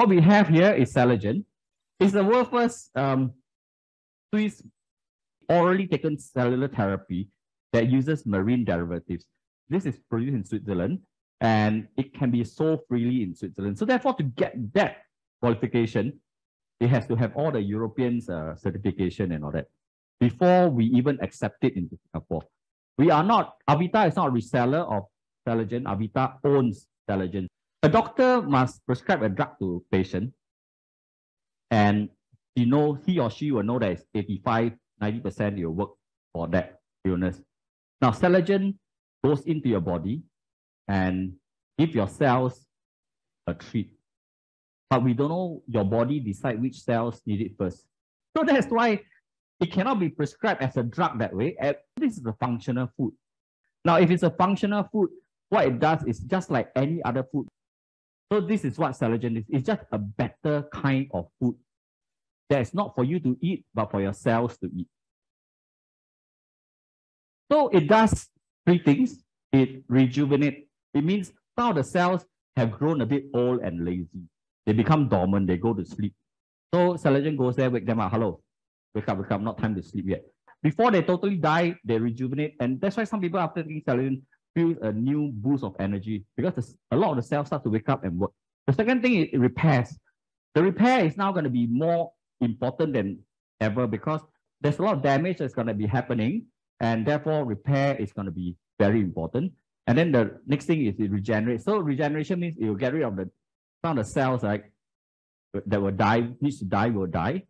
What we have here is Celergen. It's the world's first Swiss orally taken cellular therapy that uses marine derivatives. This is produced in Switzerland and it can be sold freely in Switzerland. So therefore, to get that qualification, it has to have all the European certification and all that before we even accept it into Singapore. We are not, Avita is not a reseller of Celergen. Avita owns Celergen. A doctor must prescribe a drug to patient and he or she will know that it's 85, 90% it will work for that illness. Now, Celergen goes into your body and give your cells a treat. But we don't know your body decide which cells need it first. So that's why it cannot be prescribed as a drug that way. This is a functional food. Now, if it's a functional food, what it does is just like any other food. So this is what Celergen is. It's just a better kind of food that is not for you to eat, but for your cells to eat. So it does three things. It rejuvenates. It means some of the cells have grown a bit old and lazy. They become dormant, they go to sleep. So Celergen goes there, wake them up. Hello, wake up, not time to sleep yet. Before they totally die, they rejuvenate. And that's why some people after taking Celergen feel a new boost of energy because a lot of the cells start to wake up and work. The second thing is it repairs. The repair is now going to be more important than ever because there's a lot of damage that's going to be happening and therefore repair is going to be very important. And then the next thing is it regenerates. So regeneration means it will get rid of some of the cells that will die, needs to die, will die.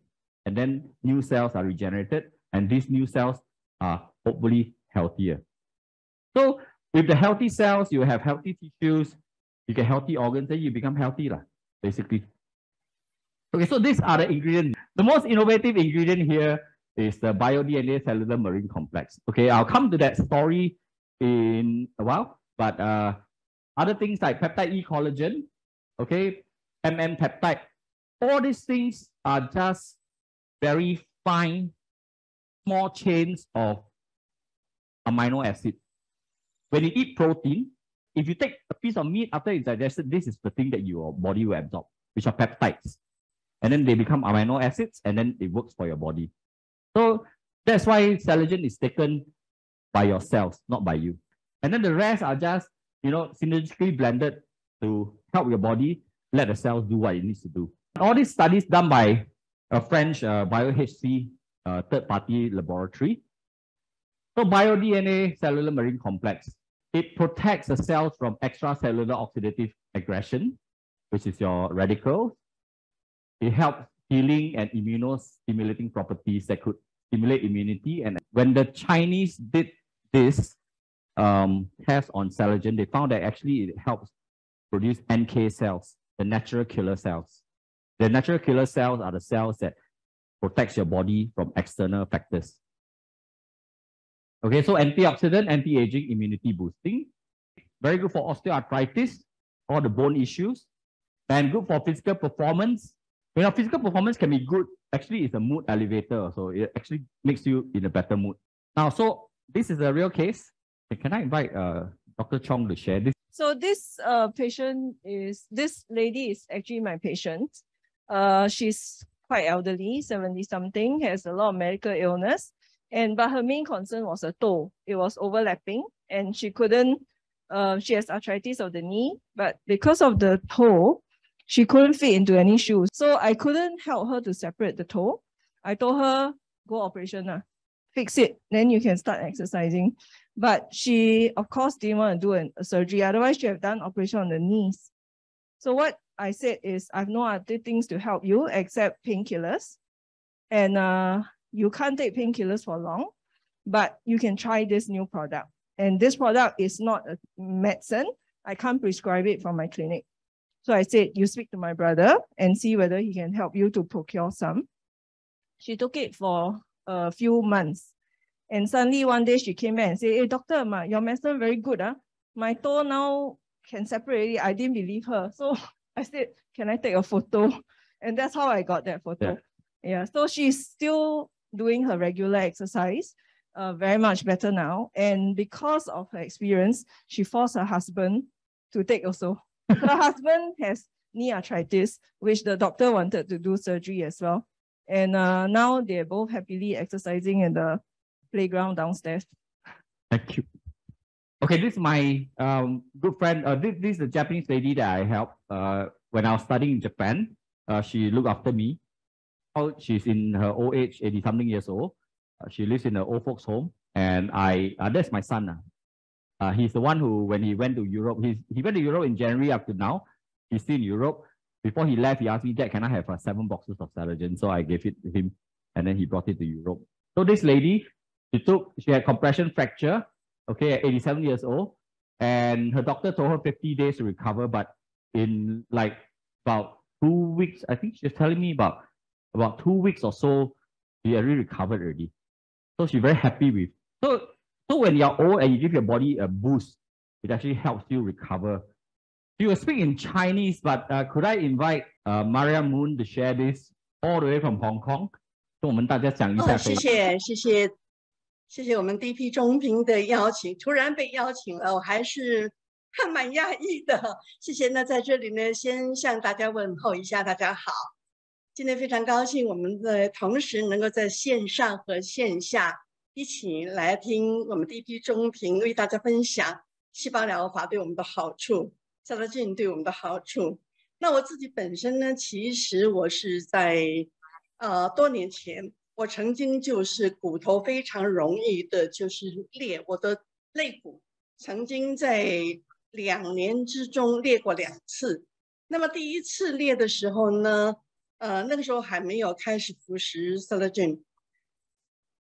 And then new cells are regenerated and these new cells are hopefully healthier. So with the healthy cells, you have healthy tissues, you get healthy organs, then you become healthy, basically. Okay, so these are the ingredients. The most innovative ingredient here is the BioDNA cellular marine complex. Okay, I'll come to that story in a while, but other things like peptide E collagen, okay, peptide, all these things are just very fine, small chains of amino acid. When you eat protein, if you take a piece of meat after it's digested, this is the thing that your body will absorb, which are peptides. And then they become amino acids, and then it works for your body. So that's why Celergen is taken by your cells, not by you. And then the rest are just, synergistically blended to help your body let the cells do what it needs to do. All these studies done by a French BioHC third-party laboratory. So BioDNA cellular marine complex, it protects the cells from extracellular oxidative aggression, which is your radicals. It helps healing and immunostimulating properties that could stimulate immunity. And when the Chinese did this test on Celergen, they found that actually it helps produce NK cells, the natural killer cells. The natural killer cells are the cells that protects your body from external factors. Okay, so antioxidant, anti-aging, immunity boosting. Very good for osteoarthritis, all the bone issues, and good for physical performance. Physical performance can be good. Actually, it's a mood elevator, so it actually makes you in a better mood. Now, so this is a real case. Can I invite Dr. Chong to share this? So this this lady is actually my patient. She's quite elderly, 70-something, has a lot of medical illness, but her main concern was a toe. It was overlapping, and she couldn't. She has arthritis of the knee, but because of the toe, she couldn't fit into any shoes. So I couldn't help her to separate the toe. I told her, go operation, fix it, then you can start exercising. But she, of course, didn't want to do a surgery. Otherwise, she have done operation on the knees. So what I said is, I have no other things to help you except painkillers. And you can't take painkillers for long, but you can try this new product. And this product is not a medicine. I can't prescribe it from my clinic. So I said, you speak to my brother and see whether he can help you to procure some. She took it for a few months. And suddenly one day she came back and said, hey, doctor, your medicine very good. My toe now can separate it. I didn't believe her. So I said, can I take a photo? And that's how I got that photo. Yeah. So she's still doing her regular exercise, very much better now. And because of her experience, she forced her husband to take also. Her husband has knee arthritis, which the doctor wanted to do surgery as well. And now they're both happily exercising in the playground downstairs. Thank you. Okay, this is my good friend. This is a Japanese lady that I helped when I was studying in Japan. She looked after me. Oh, she's in her old age, 80-something years old. She lives in an old folks home. And that's my son. He's the one who, when he went to Europe, he went to Europe in January up to now. He's still in Europe. Before he left, he asked me, Dad, can I have 7 boxes of Celergen? So I gave it to him, and then he brought it to Europe. So this lady, she had compression fracture, okay, at 87 years old, and her doctor told her 50 days to recover, but in like about 2 weeks, I think she's telling me about 2 weeks or so, she already recovered already. So she's very happy with. So when you're old and you give your body a boost, it actually helps you recover. You will speak in Chinese, but could I invite Maria Moon to share this all the way from Hong Kong? 跟我们大家讲一下。谢谢我们 DP 中评的邀请，突然被邀请了，我还是蛮讶异的。谢谢。那在这里呢，先向大家问候一下，大家好。今天非常高兴，我们的同时能够在线上和线下一起来听我们 DP 中评为大家分享细胞疗法对我们的好处。Celergen 对我们的好处。那我自己本身呢，其实我是在多年前，我曾经就是骨头非常容易的就是裂，我的肋骨曾经在2年之中裂过2次。那么第一次裂的时候呢，那个时候还没有开始服食 Celergen。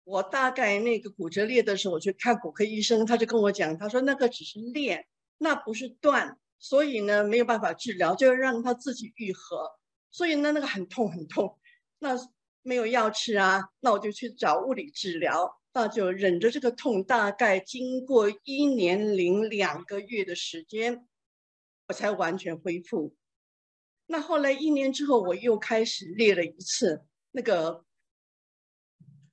我大概那个骨折裂的时候，我去看骨科医生，他就跟我讲，他说那个只是裂，那不是断。所以呢，没有办法治疗，就让它自己愈合。所以呢，那个很痛很痛，那没有药吃啊，那我就去找物理治疗，那就忍着这个痛，大概经过1年零2个月的时间，我才完全恢复。那后来1年之后，我又开始裂了一次，那个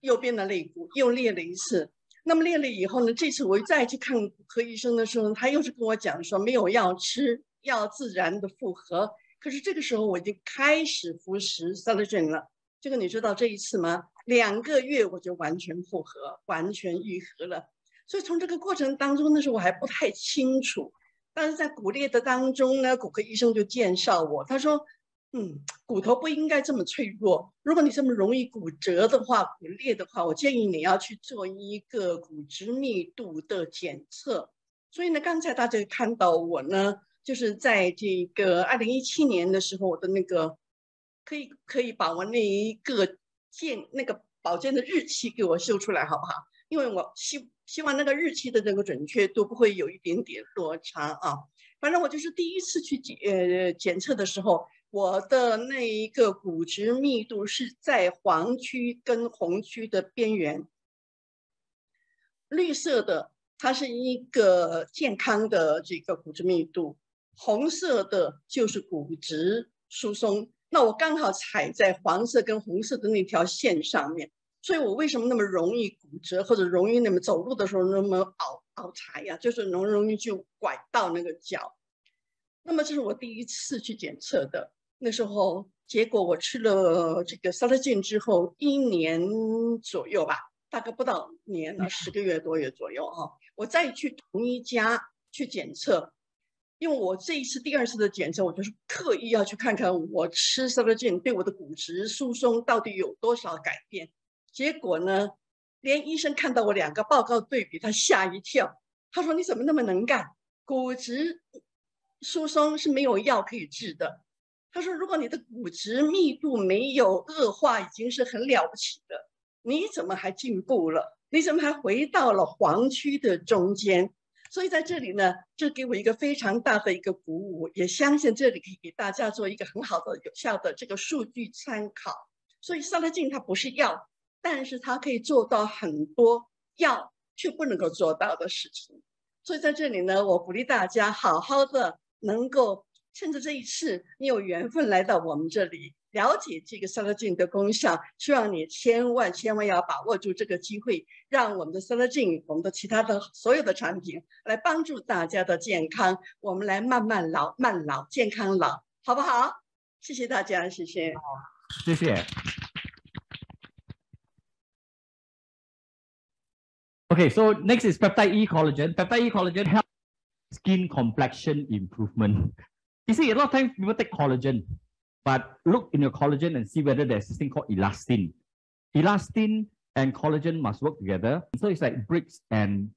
右边的肋骨又裂了一次。那么裂了以后呢，这次我再去看骨科医生的时候，他又是跟我讲说没有药吃，要自然的复合。可是这个时候我已经开始服食 Celergen 了。这个你知道这一次吗？2个月我就完全复合，完全愈合了。所以从这个过程当中，那时候我还不太清楚。但是在骨裂的当中呢，骨科医生就介绍我，他说骨头不应该这么脆弱。如果你这么容易骨折的话、骨裂的话，我建议你要去做一个骨质密度的检测。所以呢，刚才大家看到我呢，就是在这个2017年的时候，我的那个可以把我那一个保健的日期给我秀出来，好不好？因为我希望那个日期的这个准确度不会有一点点落差啊。反正我就是第一次去检测的时候，我的那一个骨质密度是在黄区跟红区的边缘。绿色的它是一个健康的这个骨质密度，红色的就是骨质疏松。那我刚好踩在黄色跟红色的那条线上面，所以我为什么那么容易骨折，或者容易那么走路的时候那么拗柴呀，就是容易就拐到那个脚。那么这是我第一次去检测的，那时候结果我吃了这个 Celergen 之后1年左右吧，大概不到年了，10个月多月左右哈，我再去同一家去检测。因为我这一次第2次的检测，我就是刻意要去看看我吃 Celergen 对我的骨质疏松到底有多少改变。结果呢，连医生看到我2个报告对比，他吓一跳。他说：“你怎么那么能干？骨质疏松是没有药可以治的。”他说：“如果你的骨质密度没有恶化，已经是很了不起的。你怎么还进步了？你怎么还回到了黄区的中间？”所以在这里呢，这给我一个非常大的一个鼓舞，也相信这里可以给大家做一个很好的、有效的这个数据参考。所以 Celergen 它不是药，但是它可以做到很多药却不能够做到的事情。所以在这里呢，我鼓励大家好好的能够趁着这一次你有缘分来到我们这里，了解这个 Celergen 的功效，希望你千万要把握住这个机会，让我们的 Celergen， 我们的其他的所有的产品来帮助大家的健康，我们来慢慢老、慢老、健康老。好不好？谢谢大家，谢谢。谢谢。Okay, so next is peptide E collagen. Peptide E collagen helps skin complexion improvement. You see, a lot of times people take collagen, but look in your collagen and see whether there's this thing called elastin. Elastin and collagen must work together. So it's like bricks and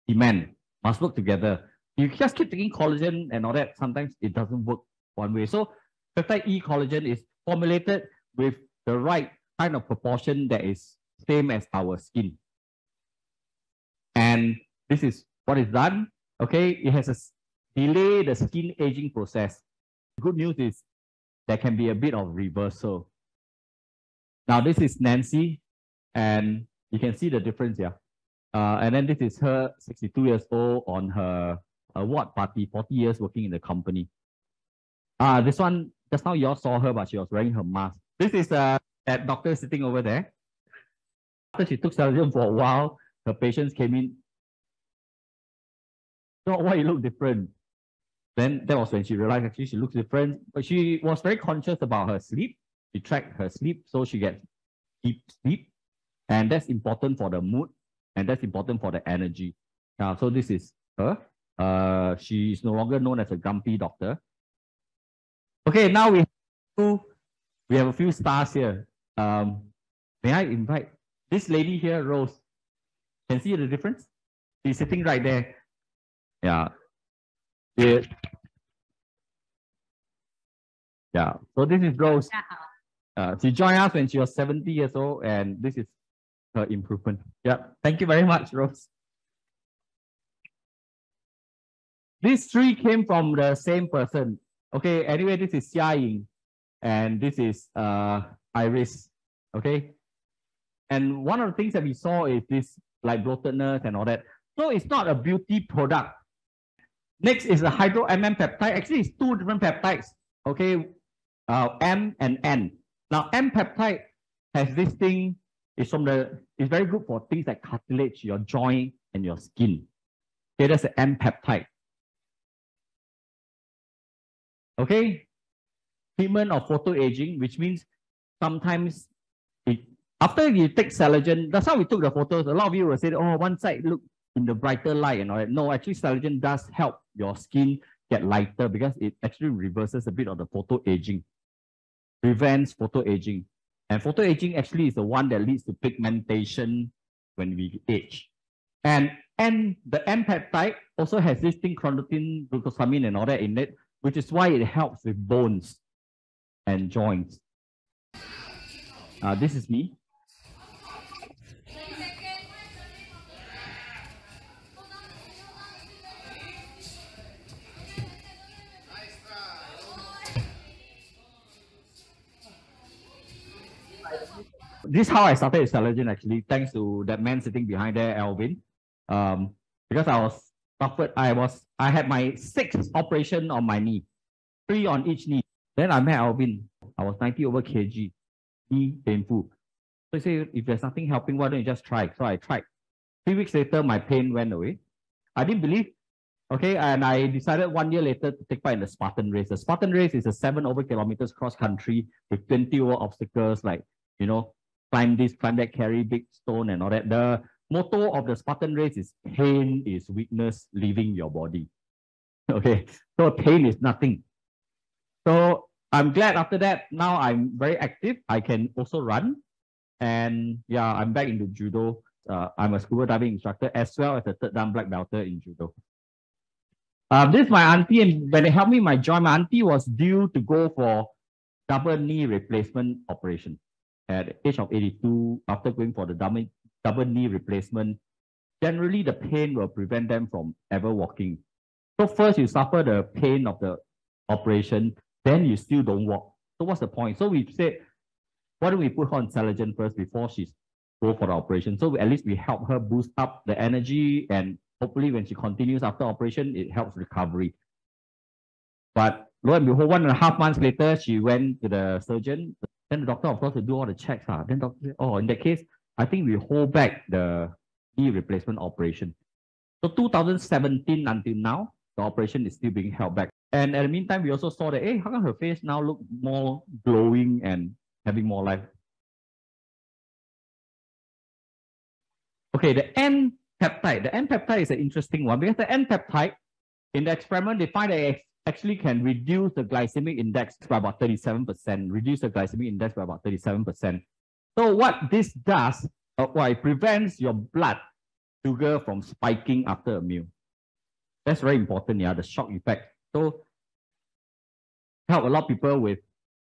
cement must work together. You just keep taking collagen and all that, sometimes it doesn't work one way. So peptide E collagen is formulated with the right kind of proportion that is same as our skin. And this is what is done. Okay, it has a delay the skin aging process. The good news is there can be a bit of reversal. Now this is Nancy, and you can see the difference here. And then this is her, 62 years old, on her award party, 40 years working in the company. This one, just now you all saw her, but she was wearing her mask. This is that doctor sitting over there. After she took Celergen for a while, her patients came in. So why you look different? Then that was when she realized actually she looks different. But she was very conscious about her sleep. She tracked her sleep, so she gets deep sleep. And that's important for the mood, and that's important for the energy. So this is her. She is no longer known as a grumpy doctor. Okay, now we have a few stars here. May I invite this lady here, Rose? Can see the difference? She's sitting right there. Yeah. Yeah. So this is Rose. She joined us when she was 70 years old, and this is her improvement. Yeah. Thank you very much, Rose. These three came from the same person. Okay. Anyway, this is Xia Ying, and this is Iris. Okay. And one of the things that we saw is this like bloatedness and all that. So it's not a beauty product. Next is the hydro MM peptide. Actually, it's two different peptides. Okay, M and N. Now, M peptide has this thing. It's very good for things like cartilage, your joint, and your skin. Okay, that's the M peptide. Okay, treatment of photoaging, which means sometimes after you take Celergen, that's how we took the photos. A lot of you will say, oh, one side look in the brighter light and all that. No, actually, Celergen does help your skin get lighter because it actually reverses a bit of the photoaging, prevents photoaging. And photoaging actually is the one that leads to pigmentation when we age. And the M peptide also has this thing, chondroitin, glucosamine, and all that in it, which is why it helps with bones and joints. This is me. This is how I started with Celergen actually, thanks to that man sitting behind there, Alvin. Because I had my 6th operation on my knee, 3 on each knee. Then I met Alvin. I was 90 over kg, knee painful. So he said, if there's nothing helping, why don't you just try? So I tried. 3 weeks later, my pain went away. I didn't believe. Okay, and I decided 1 year later to take part in the Spartan race. The Spartan race is a 7 over kilometers cross country with 20 over obstacles like, climb this, climb that, carry big stone and all that. The motto of the Spartan race is pain is weakness leaving your body. Okay, so pain is nothing. So I'm glad after that, now I'm very active. I can also run. And yeah, I'm back into judo. I'm a scuba diving instructor as well as a 3rd dan black belter in judo. This is my auntie, and when they helped me my joint, my auntie was due to go for double knee replacement operation. At the age of 82, after going for the double knee replacement, generally the pain will prevent them from ever walking. So first you suffer the pain of the operation, then you still don't walk. So what's the point? So we said, why don't we put her on Celergen first before she go for the operation? So at least we help her boost up the energy, and hopefully when she continues after operation, it helps recovery. But lo and behold, 1.5 months later, she went to the surgeon. Then the doctor, of course, will do all the checks. Then doctor said, oh, in that case, I think we hold back the knee replacement operation. So 2017 until now, the operation is still being held back. And at the meantime, we also saw that, hey, how come her face now look more glowing and having more life? Okay, the N peptide. The N peptide is an interesting one because the N peptide, in the experiment, they find that it actually can reduce the glycemic index by about 37%, reduce the glycemic index by about 37%. So what this does, it prevents your blood sugar from spiking after a meal. That's very important, yeah, the shock effect. So help a lot of people with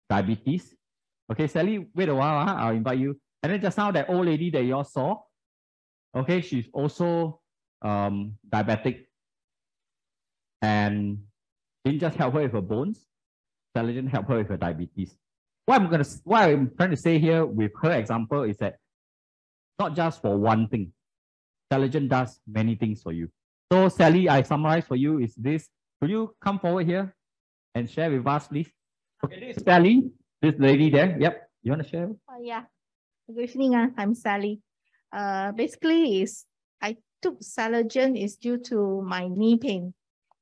diabetes. Okay, Sally, wait a while, I'll invite you. And then just now, that old lady that you all saw, okay, she's also diabetic. And didn't just help her with her bones, Celergen help her with her diabetes. What I'm trying to say here with her example is that not just for one thing. Celergen does many things for you. So Sally, I summarize for you is this. Could you come forward here and share with us, please? Okay, this is Sally, this lady there. Yep. You want to share? Yeah. Good evening. I'm Sally. Basically, I took Celergen is due to my knee pain,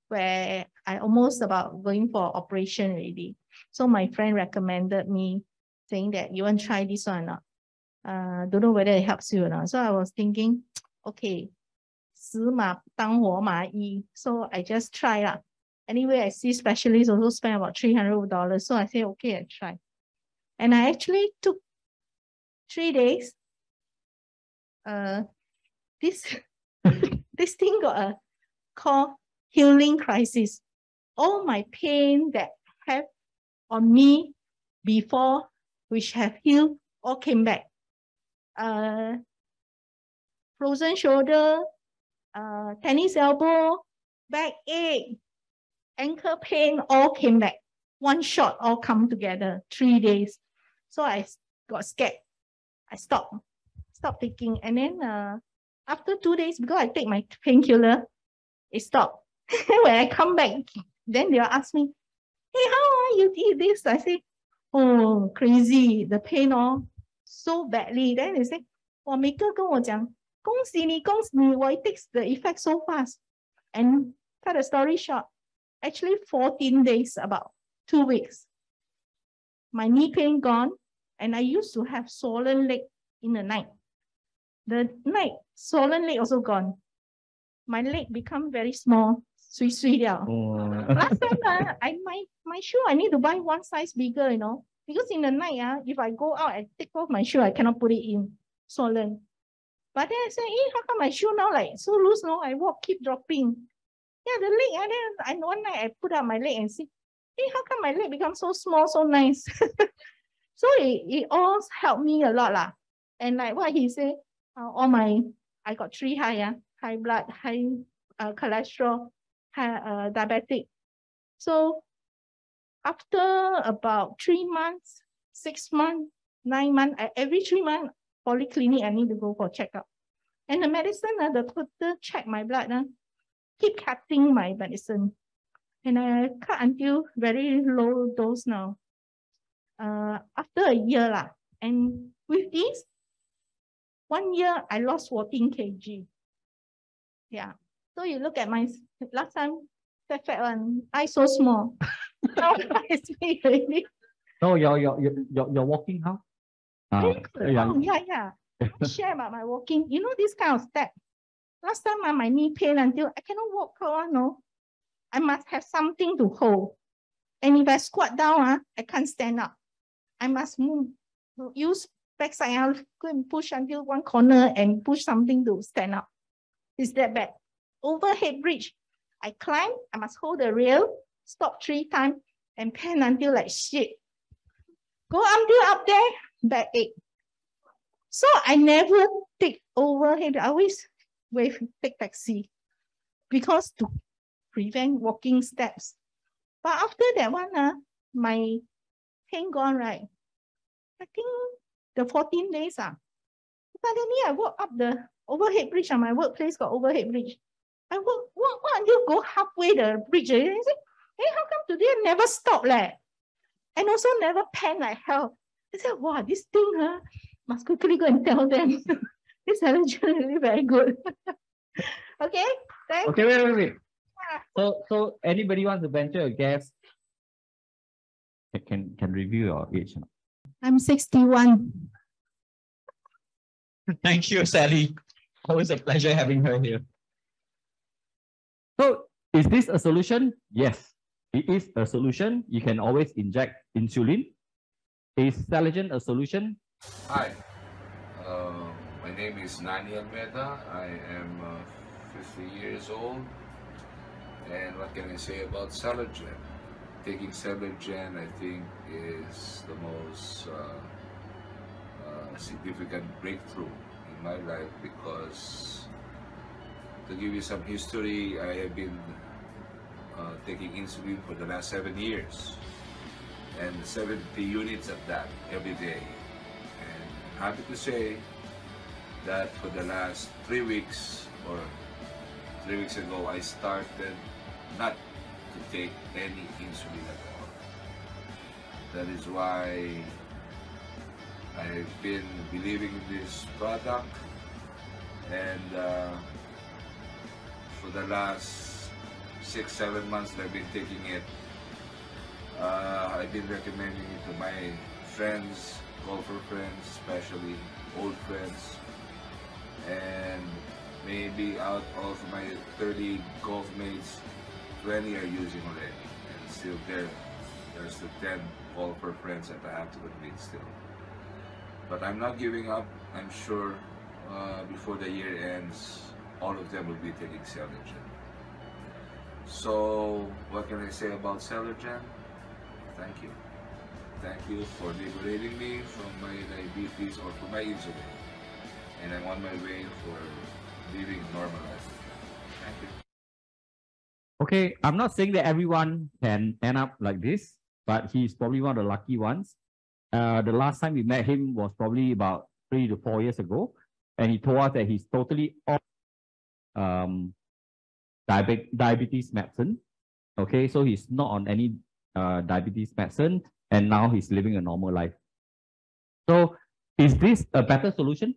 where I almost about going for operation already. So my friend recommended me, saying that you want to try this one or not. Don't know whether it helps you or not. So I was thinking, okay, 死马当活马医. So I just try lah. Anyway, I see specialists also spend about $300. So I say, okay, I try. And I actually took 3 days. This thing got a called healing crisis. All my pain that have on me before, which have healed, all came back. Frozen shoulder, tennis elbow, backache, ankle pain, all came back. One shot, all come together, 3 days. So I got scared. I stopped taking. And then after 2 days, because I take my painkiller, it stopped. When I come back, then they'll ask me, hey, how you eat this? I say, oh, crazy, the pain all so badly. Then they say, 我每个跟我讲，恭喜你，恭喜你, well, it takes the effect so fast. And cut the story short, actually 14 days, about 2 weeks. My knee pain gone, and I used to have swollen leg in the night. The night, swollen leg also gone. My leg become very small, sui liao. Last time, my shoe, I need to buy one size bigger, you know, because in the night, if I go out and take off my shoe, I cannot put it in, swollen. But then I say, how come my shoe now like so loose? No, I walk, keep dropping. Yeah, the leg, and then one night I put up my leg and see, hey, how come my leg become so small, so nice? So it all helped me a lot lah. And like what he said, I got 3 high blood, high cholesterol, high diabetic. So after about 3 months, 6 months, 9 months, every 3 months, polyclinic, I need to go for checkup. And the medicine, the doctor check my blood, keep cutting my medicine. And I cut until very low dose now. After a year, and with this, 1 year, I lost 14 kg. Yeah. So you look at my last time, fat one, I so small. Now it's me already. No, you're walking how? Yeah. I share about my walking. You know this kind of step. Last time my knee pain until I cannot walk on. No, I must have something to hold. And if I squat down, I can't stand up. I must move. Use backside. I'll go and push until one corner and push something to stand up. It's that bad. Overhead bridge. I climb. I must hold the rail. Stop 3 times and pan until like shit. Go until up there. Backache. So I never take overhead. I always take taxi because to prevent walking steps. But after that one, my pain gone, right? I think the 14 days. Suddenly I walk up the overhead bridge. My workplace got overhead bridge. I walk until go halfway the bridge. And I say, hey, how come today I never stop? And also never pan like hell. I said, wow, this thing, must quickly go and tell them. This Celergen really very good. Okay, thanks. Okay, wait. So anybody wants to venture a guess? Can review your age. I'm 61. Thank you, Sally. Always a pleasure having her here. So, is this a solution? Yes, it is a solution. You can always inject insulin. Is Celergen a solution? Hi, my name is Nani Almeida. I am 50 years old. And what can I say about Celergen? Taking Celergen, I think, is the most significant breakthrough in my life because, to give you some history, I have been taking insulin for the last 7 years and 70 units of that every day. And happy to say that for the last 3 weeks or 3 weeks ago, I started not to take any insulin at all. That is why I've been believing in this product, and for the last 6-7 months that I've been taking it, I've been recommending it to my friends, golfer friends, especially old friends, and maybe out of my 30 golf mates, 20 are using already, and still there's the 10 golfer friends that I have to convince still. But I'm not giving up. I'm sure before the year ends, all of them will be taking Celergen. So what can I say about Celergen? Thank you. Thank you for liberating me from my diabetes or from my insulin. And I'm on my way for living a normal life. Thank you. Okay, I'm not saying that everyone can end up like this, but he's probably one of the lucky ones. The last time we met him was probably about 3 to 4 years ago, and he told us that he's totally off diabetes medicine. Okay, so he's not on any diabetes medicine, and now he's living a normal life. So, is this a better solution?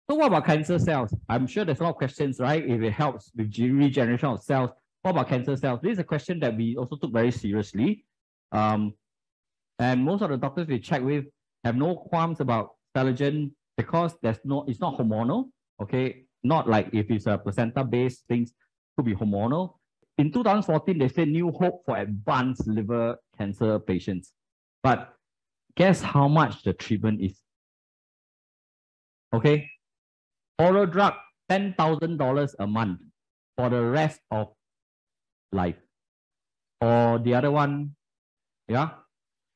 So, what about cancer cells? I'm sure there's a lot of questions, right? If it helps with regeneration of cells, what about cancer cells? This is a question that we also took very seriously. And most of the doctors we check with have no qualms about Celergen because it's not hormonal. Okay, not like if it's a placenta-based things could be hormonal. In 2014, they said new hope for advanced liver cancer patients. But guess how much the treatment is? Okay, oral drug, $10,000 a month for the rest of life. Or the other one, yeah,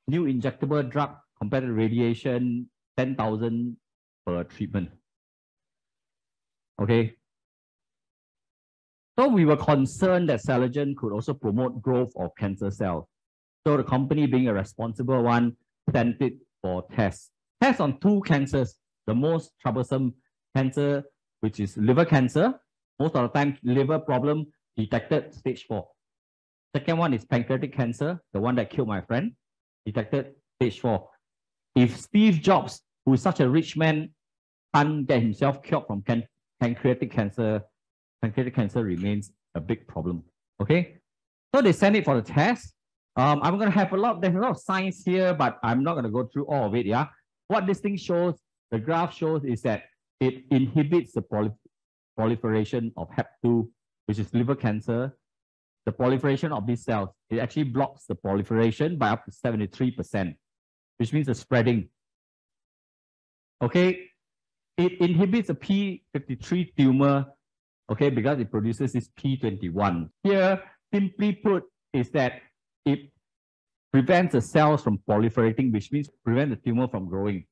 new injectable drug compared to radiation, 10,000 per treatment. Okay. So we were concerned that Celergen could also promote growth of cancer cells. So the company, being a responsible one, sent it for tests. Tests on 2 cancers. The most troublesome cancer, which is liver cancer. Most of the time, liver problem detected stage 4. Second one is pancreatic cancer, the one that killed my friend, detected stage 4. If Steve Jobs, who is such a rich man, can't get himself cured from pancreatic cancer remains a big problem. Okay, so they send it for the test. I'm going to have there's a lot of science here, but I'm not going to go through all of it. Yeah, what this thing shows, the graph shows, is that it inhibits the proliferation of HEP2, which is liver cancer. The proliferation of these cells, it actually blocks the proliferation by up to 73%, which means the spreading. Okay, it inhibits a p53 tumor, okay, because it produces this p21. Here, simply put, is that it prevents the cells from proliferating, which means prevent the tumor from growing.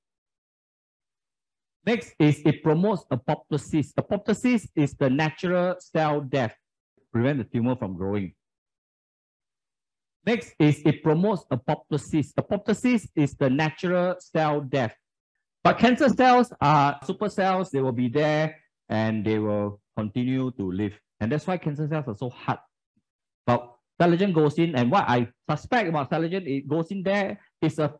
Next is it promotes apoptosis. Apoptosis is the natural cell death, prevent the tumor from growing. Next is it promotes apoptosis. Apoptosis is the natural cell death. But cancer cells are super cells. They will be there and they will continue to live. And that's why cancer cells are so hard. But Celergen goes in, and what I suspect about Celergen, it goes in there, is a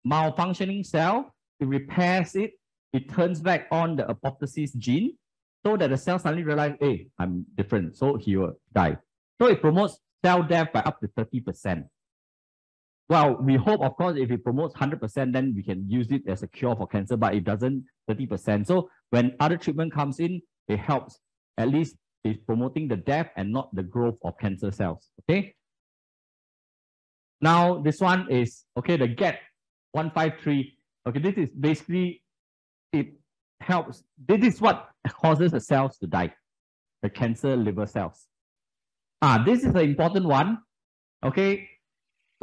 malfunctioning cell. It repairs it. It turns back on the apoptosis gene. so that the cell suddenly realize, hey, I'm different, so he will die. So it promotes cell death by up to 30%. Well, we hope, of course, if it promotes 100%, then we can use it as a cure for cancer, but it doesn't 30%. So when other treatment comes in, it helps. At least it's promoting the death and not the growth of cancer cells. Okay. Now, this one is, okay, the GET 153. Okay, this is basically, it helps. This is what causes the cells to die, the cancer liver cells. This is an important one. Okay,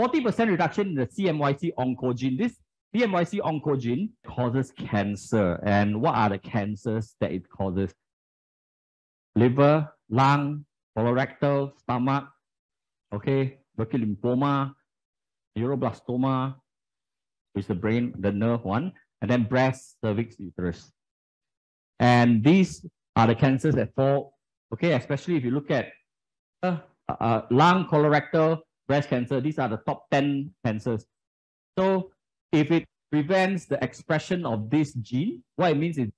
40% reduction in the CMYC oncogene. This CMYC oncogene causes cancer. And what are the cancers that it causes? Liver, lung, colorectal, stomach, okay, Burkitt lymphoma, neuroblastoma, which is the brain, the nerve one, and then breast, cervix, uterus. And these are the cancers that fall, okay, especially if you look at lung, colorectal, breast cancer, these are the top 10 cancers. So if it prevents the expression of this gene, what it means is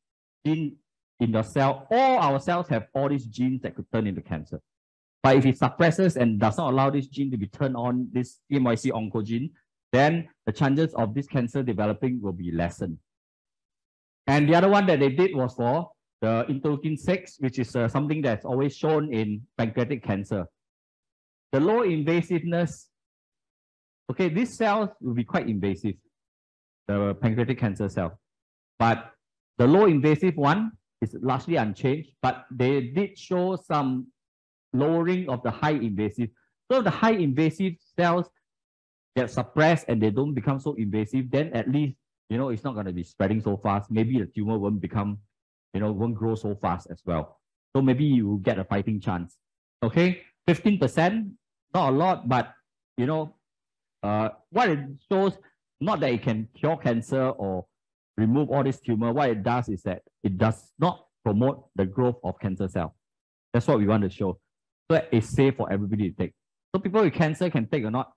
gene in your cell, all our cells have all these genes that could turn into cancer. But if it suppresses and does not allow this gene to be turned on, this CMYC oncogene, then the chances of this cancer developing will be lessened. And the other one that they did was for the interleukin 6, which is something that's always shown in pancreatic cancer. The low invasiveness, okay, these cells will be quite invasive, the pancreatic cancer cell. But the low invasive one is largely unchanged, but they did show some lowering of the high invasive. So if the high invasive cells get suppressed and they don't become so invasive, then at least, you know, it's not going to be spreading so fast. Maybe the tumor won't become, you know, won't grow so fast as well. So maybe you get a fighting chance. Okay, 15%, not a lot, but, you know, what it shows, not that it can cure cancer or remove all this tumor. What it does is that it does not promote the growth of cancer cells. That's what we want to show. So it's safe for everybody to take. So people with cancer can take or not.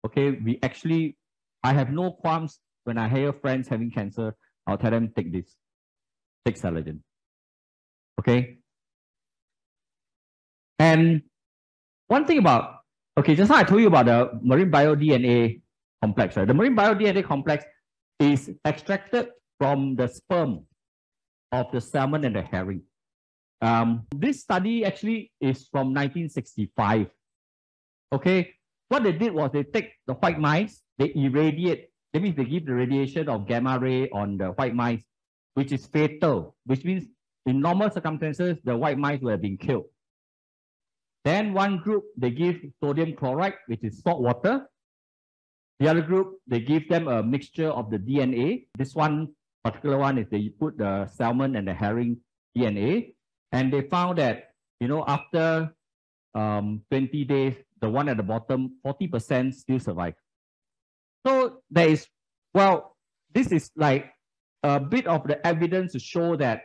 Okay, we actually, I have no qualms when I hear friends having cancer. I'll tell them, take this, take Celergen. Okay. And one thing about, okay, just now I told you about the marine bio-DNA complex, right? The marine bio-DNA complex is extracted from the sperm of the salmon and the herring. This study actually is from 1965. Okay, what they did was they take the white mice, they irradiate, that means they give the radiation of gamma ray on the white mice, which is fatal, which means in normal circumstances, the white mice would have been killed. Then one group, they give sodium chloride, which is salt water. The other group, they give them a mixture of the DNA. This one, particular one, is they put the salmon and the herring DNA. And they found that, you know, after 20 days, the one at the bottom, 40% still survive. So there is, well, this is like a bit of the evidence to show that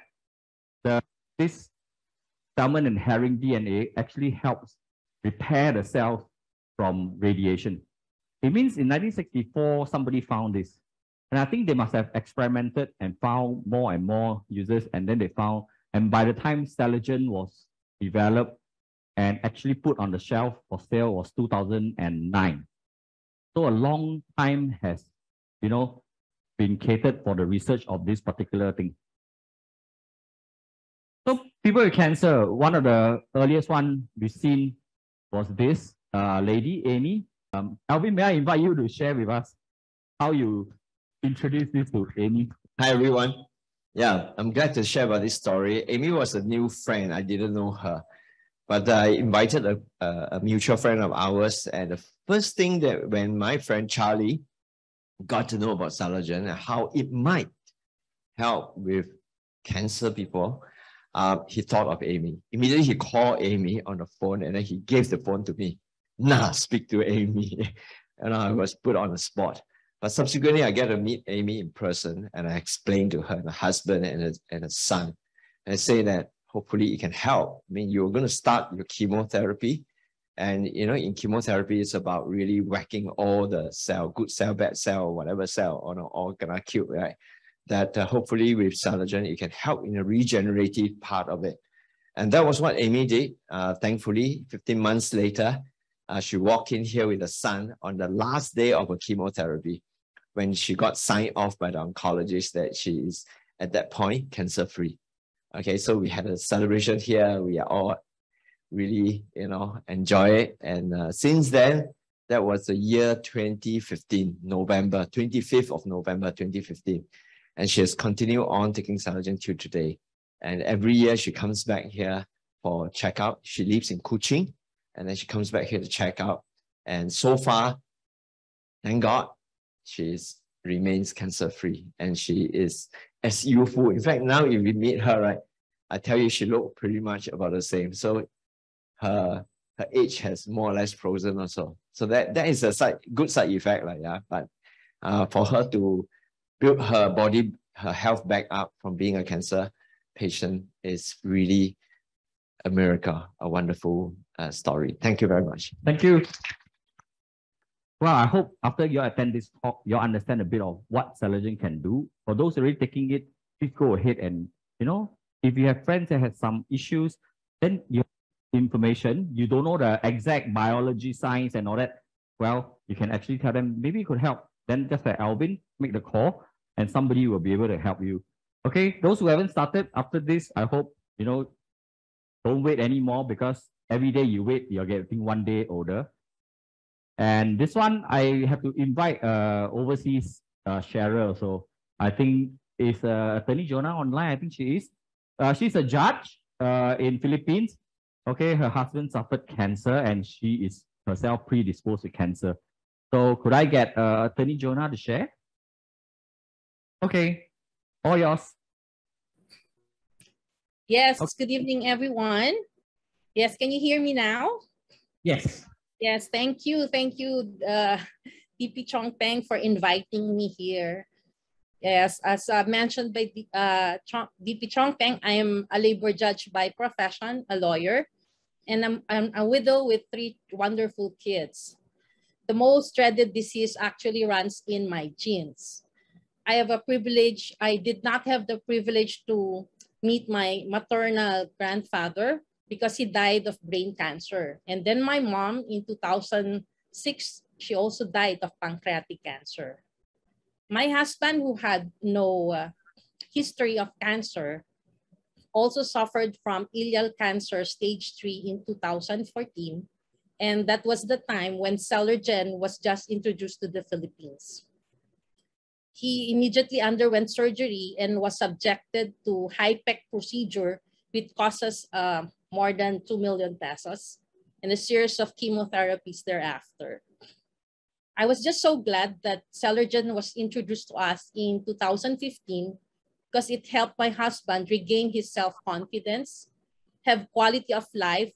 this salmon and herring DNA actually helps repair the cells from radiation. It means in 1964, somebody found this. And I think they must have experimented and found more and more users. And then they found, and by the time Celergen was developed and actually put on the shelf for sale was 2009. So a long time has, you know, been catered for the research of this particular thing. So people with cancer, one of the earliest one we've seen was this lady, Amy. Alvin, may I invite you to share with us how you introduced this to Amy? Hi, everyone. Yeah, I'm glad to share about this story. Amy was a new friend. I didn't know her, but I invited a mutual friend of ours. And the first thing that when my friend Charlie got to know about Celergen and how it might help with cancer people, he thought of Amy. Immediately, he called Amy on the phone and then he gave the phone to me. Nah, speak to Amy. And I was put on the spot. But subsequently, I get to meet Amy in person and I explained to her, the husband and the son, and I say that hopefully it can help. I mean, you're going to start your chemotherapy. And, you know, in chemotherapy, it's about really whacking all the cell, good cell, bad cell, whatever cell, all gonna kill, right? That hopefully with Celergen, it can help in the regenerative part of it. And that was what Amy did. Thankfully, 15 months later, she walked in here with a son on the last day of her chemotherapy when she got signed off by the oncologist that she is, at that point, cancer-free. Okay, so we had a celebration here. We are all really, enjoy it. And since then, that was the year 2015, November, 25th of November, 2015. And she has continued on taking Celergen till today. And every year she comes back here for checkup. She lives in Kuching, and then she comes back here to check out. And so far, thank God, she remains cancer-free, and she is as youthful. In fact, now if we meet her, right, I tell you, she looks pretty much about the same. So her age has more or less frozen also. So that is a good side effect, like yeah. But for her to build her body, her health back up from being a cancer patient is really a miracle, a wonderful story. Thank you very much. Thank you. Well, I hope after you attend this talk, you'll understand a bit of what Celergen can do. For those already taking it, please go ahead and, if you have friends that have some issues, then you have information, you don't know the exact biology, science and all that, well, you can actually tell them, maybe it could help. Then just like Alvin, make the call and somebody will be able to help you. Okay, those who haven't started after this, I hope, don't wait anymore, because every day you wait, you're getting 1 day older. And this one, I have to invite overseas sharer. So I think is Attorney Jonah online. I think she is. She's a judge in Philippines. Okay, her husband suffered cancer and she is herself predisposed to cancer. So could I get Attorney Jonah to share? Okay, all yours. Yes, Okay. good evening, everyone. Yes, can you hear me now? Yes. Yes, thank you. Thank you, DP Chong Peng, for inviting me here. Yes, as mentioned by DP Chong Peng, I am a labor judge by profession, a lawyer, and I'm a widow with 3 wonderful kids. The most dreaded disease actually runs in my genes. I have a privilege. I did not have the privilege to meet my maternal grandfather because he died of brain cancer. And then my mom in 2006, she also died of pancreatic cancer. My husband, who had no history of cancer, also suffered from ileal cancer stage 3 in 2014. And that was the time when Celergen was just introduced to the Philippines. He immediately underwent surgery and was subjected to high-tech procedure, which cost us more than 2 million pesos, and a series of chemotherapies thereafter. I was just so glad that Celergen was introduced to us in 2015 because it helped my husband regain his self-confidence, have quality of life,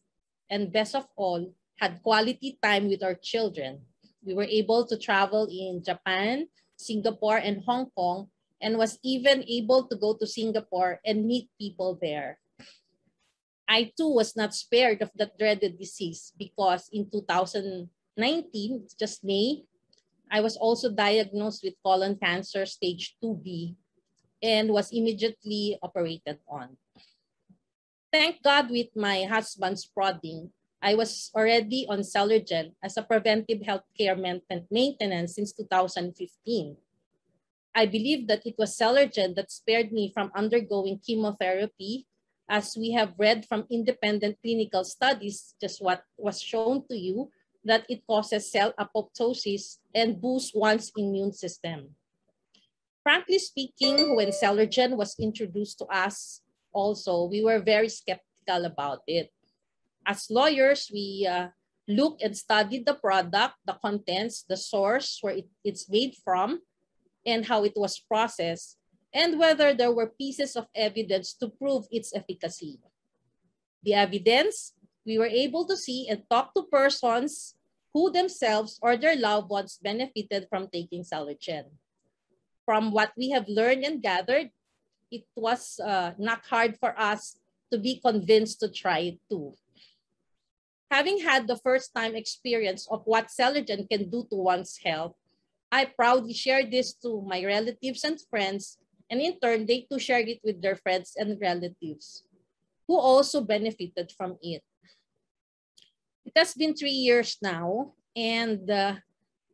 and best of all, had quality time with our children. We were able to travel in Japan, Singapore, and Hong Kong, and was even able to go to Singapore and meet people there. I too was not spared of that dreaded disease because in 2019, just May, I was also diagnosed with colon cancer stage 2B and was immediately operated on. Thank God, with my husband's prodding, I was already on Celergen as a preventive healthcare maintenance since 2015. I believe that it was Celergen that spared me from undergoing chemotherapy, as we have read from independent clinical studies, just what was shown to you, that it causes cell apoptosis and boosts one's immune system. Frankly speaking, when Celergen was introduced to us also, we were very skeptical about it. As lawyers, we looked and studied the product, the contents, the source where it's made from, and how it was processed, and whether there were pieces of evidence to prove its efficacy. The evidence, we were able to see and talk to persons who themselves or their loved ones benefited from taking Celergen. From what we have learned and gathered, it was not hard for us to be convinced to try it too. Having had the first-time experience of what Celergen can do to one's health, I proudly shared this to my relatives and friends, and in turn, they too shared it with their friends and relatives. who also benefited from it. It has been 3 years now, and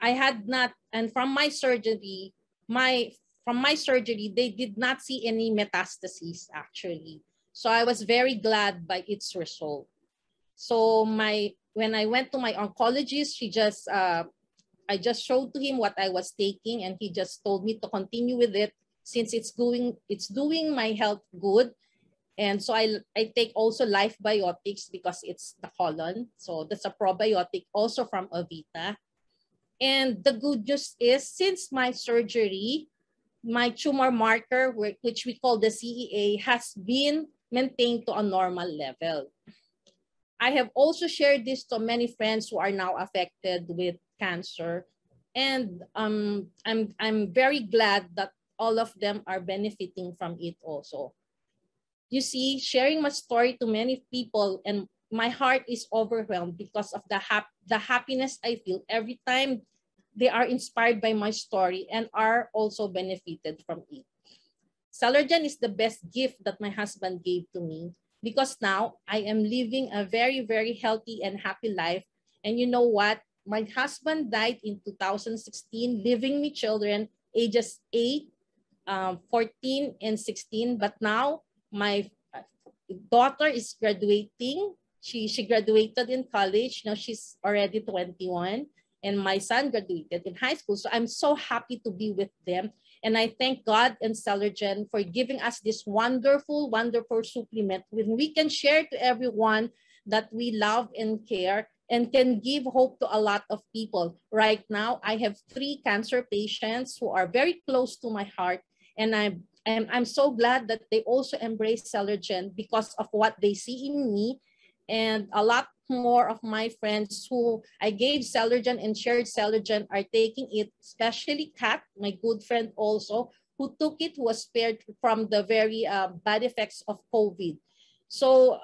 I had not, and from my surgery, they did not see any metastases actually. So I was very glad by its result. So when I went to my oncologist, I just showed to him what I was taking, and he just told me to continue with it since it's doing my health good. And so I take also Life Biotics because it's the colon. So that's a probiotic also from Avita. And the good news is, since my surgery, my tumor marker, which we call the CEA, has been maintained to a normal level. I have also shared this to many friends who are now affected with cancer. And I'm very glad that all of them are benefiting from it also. You see, sharing my story to many people, and my heart is overwhelmed because of the happiness I feel every time they are inspired by my story and are also benefited from it. Celergen is the best gift that my husband gave to me, because now I am living a very, very healthy and happy life. And you know what? My husband died in 2016, leaving me children ages 8, 14, and 16. But now my daughter is graduating. She graduated in college. Now she's already 21. And my son graduated in high school. So I'm so happy to be with them. And I thank God and Celergen for giving us this wonderful, wonderful supplement when we can share to everyone that we love and care and can give hope to a lot of people. Right now, I have 3 cancer patients who are very close to my heart. And I'm so glad that they also embrace Celergen because of what they see in me. And a lot more of my friends who I gave Celergen and shared Celergen are taking it, especially Kat, my good friend also, who took it, who was spared from the very bad effects of COVID. So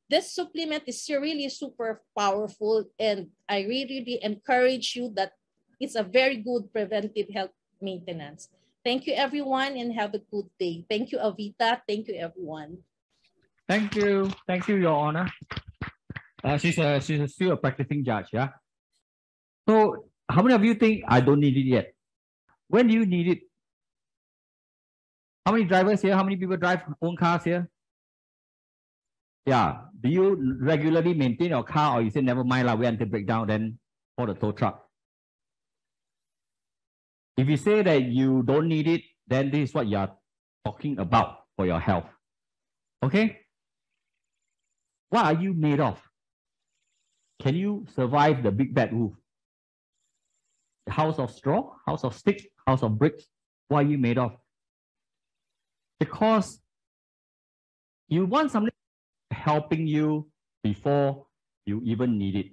this supplement is really super powerful, and I really encourage you that it's a very good preventive health maintenance. Thank you, everyone, and have a good day. Thank you, Avita. Thank you, everyone. Thank you, Your Honor. She's still a practicing judge, yeah. So, how many of you think I don't need it yet? When do you need it? How many drivers here? How many people drive own cars here? Yeah. Do you regularly maintain your car, or you say never mind, wait until breakdown, then for the tow truck? If you say that you don't need it, then this is what you are talking about for your health. Okay? What are you made of? Can you survive the big bad wolf? The house of straw, house of sticks, house of bricks? What are you made of? Because you want something helping you before you even need it.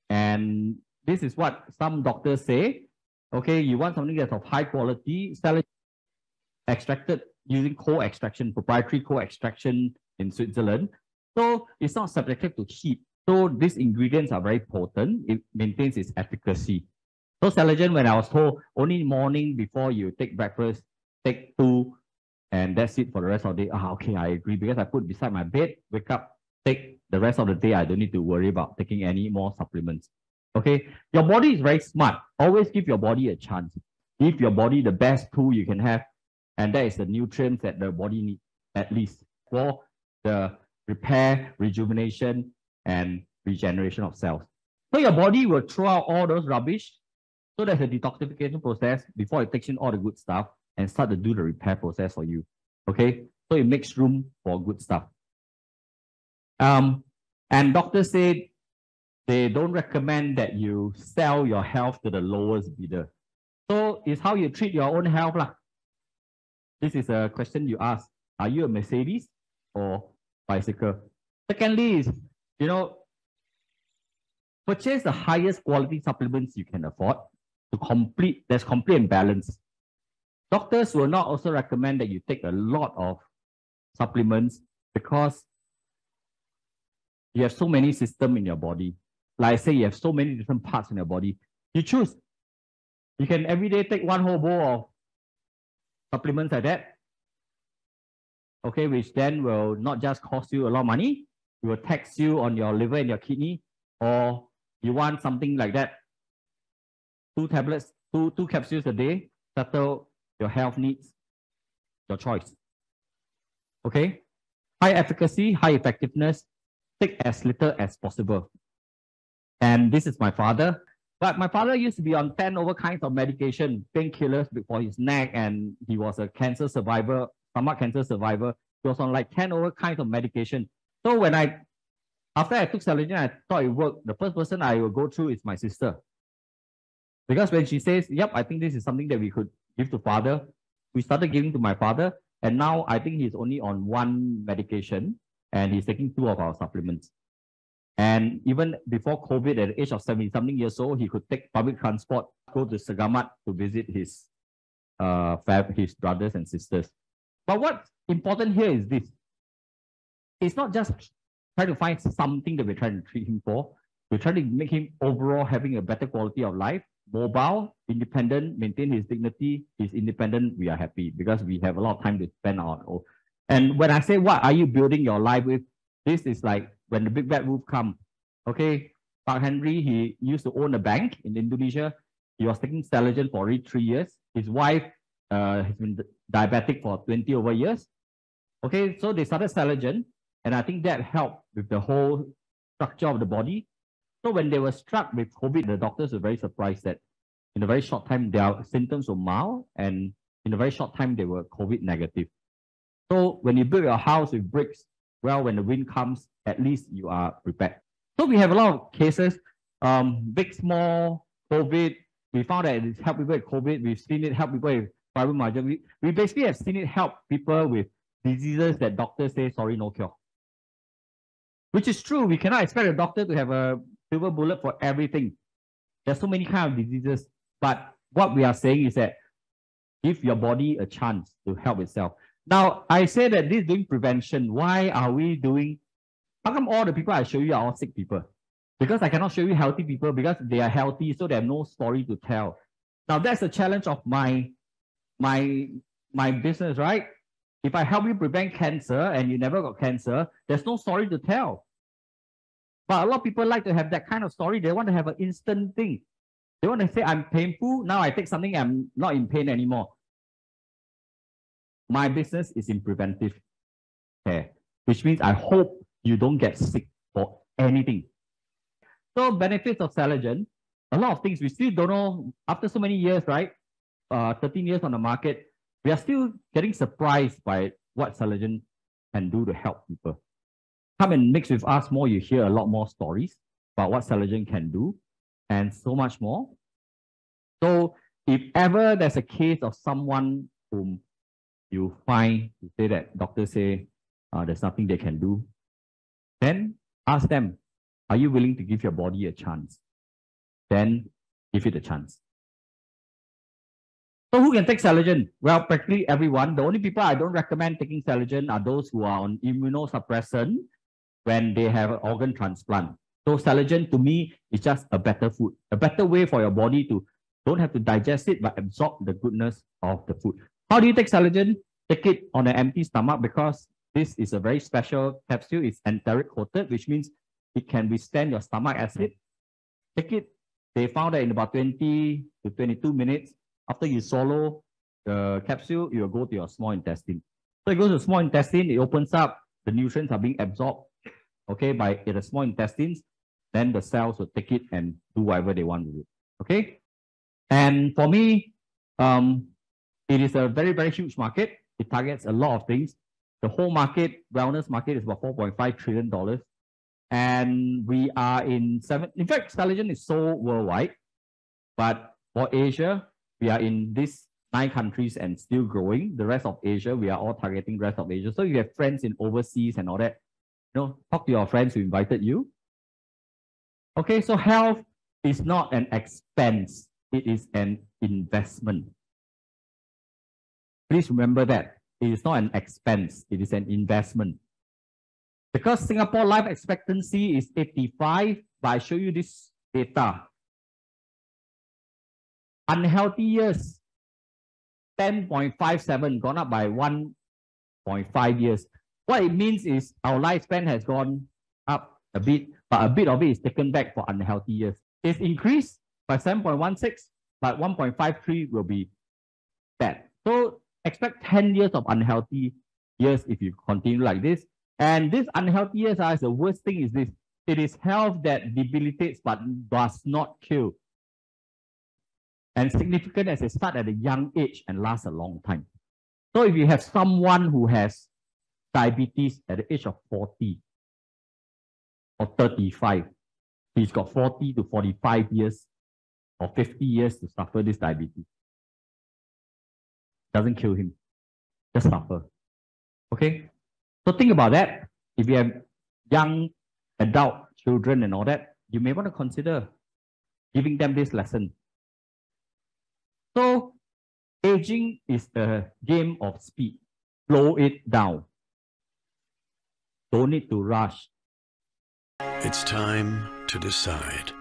And this is what some doctors say. Okay, you want something that's of high quality, extracted using co-extraction, proprietary co-extraction in Switzerland. So it's not subjected to heat. So these ingredients are very potent. It maintains its efficacy. So Celergen, when I was told only morning before you take breakfast, take 2, and that's it for the rest of the day. Okay, I agree, because I put beside my bed, wake up, take the rest of the day. I don't need to worry about taking any more supplements. Okay, your body is very smart. Always give your body a chance. Give your body the best tool you can have, and that is the nutrients that the body needs, at least for the repair, rejuvenation, and regeneration of cells. So your body will throw out all those rubbish. So there's a detoxification process before it takes in all the good stuff and start to do the repair process for you. Okay, so it makes room for good stuff. And doctors say they don't recommend that you sell your health to the lowest bidder. So it's how you treat your own health lah. This is a question you ask. Are you a Mercedes or bicycle? Secondly is, purchase the highest quality supplements you can afford to complete and balance. Doctors will not also recommend that you take a lot of supplements because you have so many systems in your body. Like I say, you have so many different parts in your body. You choose. You can every day take one whole bowl of supplements like that. okay, which then will not just cost you a lot of money, it will tax you on your liver and your kidney, or you want something like that, 2 tablets, two capsules a day, settle your health needs, your choice. Okay, high efficacy, high effectiveness, take as little as possible. And this is my father. But my father used to be on 10 over kinds of medication, painkillers for his neck, and he was a cancer survivor, stomach cancer survivor. He was on like 10 over kinds of medication. So after I took Celergen, I thought it worked. The first person I will go through is my sister. Because when she says, yep, I think this is something that we could give to father, we started giving to my father. And now I think he's only on 1 medication and he's taking 2 of our supplements. And even before COVID, at the age of 70-something years old, he could take public transport, go to Segamat to visit his brothers and sisters. But what's important here is this. It's not just trying to find something that we're trying to treat him for. We're trying to make him overall having a better quality of life, mobile, independent, maintain his dignity. He's independent, we are happy because we have a lot of time to spend on our own. And when I say, what are you building your life with? This is like when the big bad wolf come. Okay, Pak Henry, he used to own a bank in Indonesia. He was taking Celergen for 3 years. His wife has been diabetic for 20 over years. Okay, so they started Celergen, and I think that helped with the whole structure of the body. So when they were struck with COVID, the doctors were very surprised that in a very short time, their symptoms were mild, and in a very short time, they were COVID negative. So when you build your house with bricks, well, when the wind comes, at least you are prepared. So we have a lot of cases, big, small, COVID. We found that it's helped people with COVID. We've seen it help people with fibromyalgia. We basically have seen it help people with diseases that doctors say, sorry, no cure. Which is true. We cannot expect a doctor to have a silver bullet for everything. There's so many kinds of diseases. But what we are saying is that give your body a chance to help itself. Now, I say that this is doing prevention. Why are we doing? How come all the people I show you are all sick people? Because I cannot show you healthy people because they are healthy, so they have no story to tell. Now, that's the challenge of my business, right? If I help you prevent cancer and you never got cancer, there's no story to tell. But a lot of people like to have that kind of story. They want to have an instant thing. They want to say, I'm painful. Now I take something, I'm not in pain anymore. My business is in preventive care, which means I hope you don't get sick for anything. So benefits of Celergen, a lot of things we still don't know after so many years, right? 13 years on the market, we are still getting surprised by what Celergen can do to help people. Come and mix with us more, you hear a lot more stories about what Celergen can do and so much more. So if ever there's a case of someone whom you find, you say that doctors say there's nothing they can do, then ask them, are you willing to give your body a chance? Then give it a chance. So who can take Celergen? Well, practically everyone. The only people I don't recommend taking Celergen are those who are on immunosuppressant when they have an organ transplant. So Celergen to me is just a better food, a better way for your body to don't have to digest it, but absorb the goodness of the food. How do you take Celergen? Take it on an empty stomach because this is a very special capsule. It's enteric coated, which means it can withstand your stomach acid. Take it. They found that in about 20 to 22 minutes, after you swallow the capsule, you will go to your small intestine. So it goes to small intestine, it opens up, the nutrients are being absorbed, okay, by the small intestines. Then the cells will take it and do whatever they want with it, okay? And for me, it is a very, very huge market. It targets a lot of things. The whole market, wellness market, is about $4.5 trillion. And we are in fact, Celergen is sold worldwide. But for Asia, we are in these 9 countries and still growing. The rest of Asia, we are all targeting the rest of Asia. So you have friends in overseas and all that. Talk to your friends who invited you. Okay, so health is not an expense. It is an investment. Please remember that. It is not an expense. It is an investment. Because Singapore life expectancy is 85, but I show you this data. Unhealthy years, 10.57, gone up by 1 0.5 years. What it means is our lifespan has gone up a bit, but a bit of it is taken back for unhealthy years. It's increased by 7.16, but 1.53 will be bad. So expect 10 years of unhealthy years if you continue like this. And this unhealthy years, the worst thing is this. It is health that debilitates but does not kill. And significant as it starts at a young age and lasts a long time. So if you have someone who has diabetes at the age of 40 or 35, he's got 40 to 45 years or 50 years to suffer this diabetes. Doesn't kill him, just suffer. Okay? So think about that. If you have young adult children and all that, you may want to consider giving them this lesson. So aging is a game of speed. Slow it down. Don't need to rush. It's time to decide.